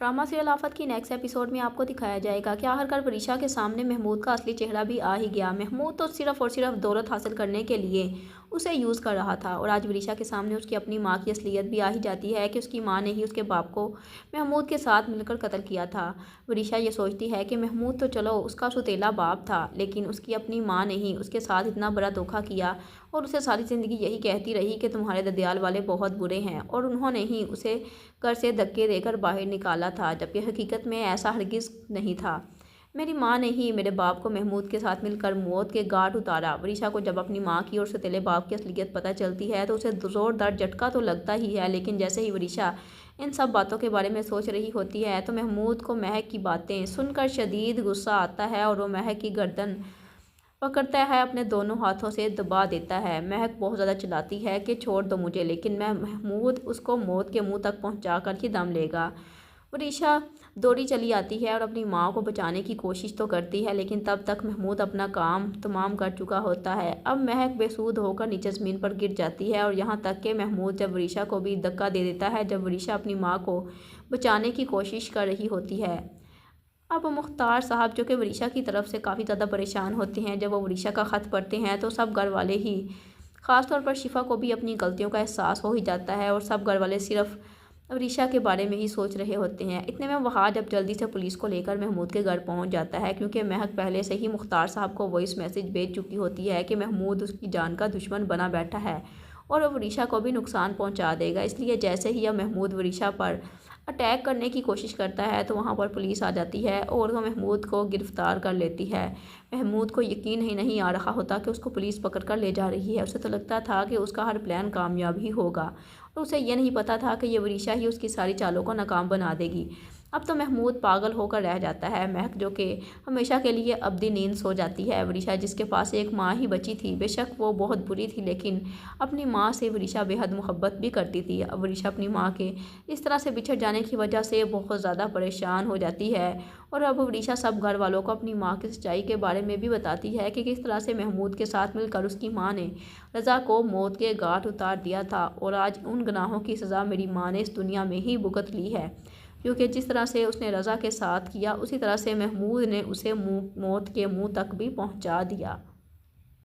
Drama serial आफत की next episode में आपको दिखाया जाएगा कि आखिरकार वरीशा के सामने महमूद का असली चेहरा भी आ ही गया। महमूद तो सिर्फ और सिर्फ दौलत हासिल करने के लिए उसे यूज़ कर रहा था और आज वरीशा के सामने उसकी अपनी माँ की असलियत भी आ ही जाती है कि उसकी माँ ने ही उसके बाप को महमूद के साथ मिलकर कत्ल किया था। वरीशा ये सोचती है कि महमूद तो चलो उसका सुतेला बाप था, लेकिन उसकी अपनी माँ ने ही उसके साथ इतना बड़ा धोखा किया और उसे सारी ज़िंदगी यही कहती रही कि तुम्हारे ददियाल वाले बहुत बुरे हैं और उन्होंने ही उसे घर से धक्के देकर बाहर निकाला था, जबकि हकीकत में ऐसा हरगिज़ नहीं था। मेरी माँ ने ही मेरे बाप को महमूद के साथ मिलकर मौत के घाट उतारा। वरीशा को जब अपनी माँ की और सौतेले बाप की असलियत पता चलती है तो उसे ज़ोरदार झटका तो लगता ही है, लेकिन जैसे ही वरीशा इन सब बातों के बारे में सोच रही होती है तो महमूद को महक की बातें सुनकर शदीद गुस्सा आता है और वो महक की गर्दन पकड़ता है, अपने दोनों हाथों से दबा देता है। महक बहुत ज़्यादा चिल्लाती है कि छोड़ दो मुझे, लेकिन महमूद उसको मौत के मुंह तक पहुंचा कर ही दम लेगा। वरीशा दौड़ी चली आती है और अपनी माँ को बचाने की कोशिश तो करती है, लेकिन तब तक महमूद अपना काम तमाम कर चुका होता है। अब महक बेसुध होकर नीचे ज़मीन पर गिर जाती है और यहाँ तक कि महमूद जब वरीशा को भी धक्का दे देता है जब वरीशा अपनी माँ को बचाने की कोशिश कर रही होती है। अब मुख्तार साहब जो कि वरीशा की तरफ से काफ़ी ज़्यादा परेशान होते हैं, जब वो वरीशा का ख़त पढ़ते हैं तो सब घर वाले ही, ख़ास तौर पर शिफा को भी अपनी गलतियों का एहसास हो ही जाता है और सब घर वाले सिर्फ वरीशा के बारे में ही सोच रहे होते हैं। इतने में वहाज अब जल्दी से पुलिस को लेकर महमूद के घर पहुंच जाता है, क्योंकि महक पहले से ही मुख्तार साहब को वॉइस मैसेज भेज चुकी होती है कि महमूद उसकी जान का दुश्मन बना बैठा है और वरीशा को भी नुकसान पहुंचा देगा। इसलिए जैसे ही अब महमूद वरीशा पर अटैक करने की कोशिश करता है तो वहाँ पर पुलिस आ जाती है और वो महमूद को गिरफ़्तार कर लेती है। महमूद को यकीन ही नहीं आ रहा होता कि उसको पुलिस पकड़ कर ले जा रही है। उसे तो लगता था कि उसका हर प्लान कामयाब ही होगा और उसे ये नहीं पता था कि ये वरीशा ही उसकी सारी चालों को नाकाम बना देगी। अब तो महमूद पागल होकर रह जाता है। महक जो कि हमेशा के लिए अब्दी नींद सो जाती है। वरीशा जिसके पास एक माँ ही बची थी, बेशक वो बहुत बुरी थी, लेकिन अपनी माँ से वरीशा बेहद मोहब्बत भी करती थी। अब वरीशा अपनी माँ के इस तरह से बिछड़ जाने की वजह से बहुत ज़्यादा परेशान हो जाती है और अब वरीशा सब घर वालों को अपनी माँ की सच्चाई के बारे में भी बताती है कि किस तरह से महमूद के साथ मिलकर उसकी माँ ने रज़ा को मौत के घाट उतार दिया था और आज उन गुनाहों की सज़ा मेरी माँ ने इस दुनिया में ही भुगत ली है, क्योंकि जिस तरह से उसने रज़ा के साथ किया उसी तरह से महमूद ने उसे मौत के मुंह तक भी पहुंचा दिया।